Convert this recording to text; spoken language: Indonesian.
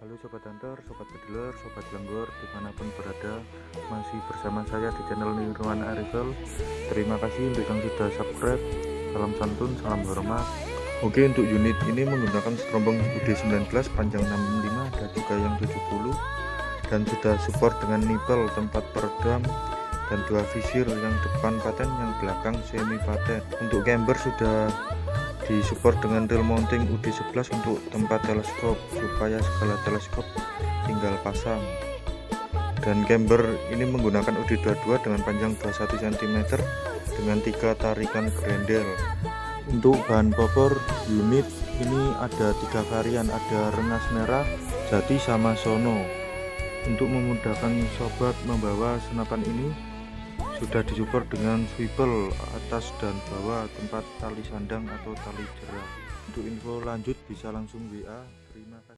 Halo Sobat Hunter, Sobat Pedeler, Sobat Lenggor, dimanapun berada, masih bersama saya di channel Nirwana Arifel. Terima kasih untuk yang sudah subscribe. Salam santun, salam hormat. Oke, untuk unit ini menggunakan strombong UD19 panjang 65 dan juga yang 70, dan sudah support dengan nipel tempat peredam dan dua visir, yang depan paten, yang belakang semi paten. Untuk camber sudah disupport dengan reel mounting UD11 untuk tempat teleskop, supaya segala teleskop tinggal pasang. Dan camber ini menggunakan UD22 dengan panjang 21 cm dengan 3 tarikan grendel. Untuk bahan pokok unit ini ada 3 varian, ada rengas merah, jati, sama sono. Untuk memudahkan sobat membawa senapan ini sudah disupport dengan swivel atas dan bawah tempat tali sandang atau tali jerah. Untuk info lanjut bisa langsung WA. Terima kasih.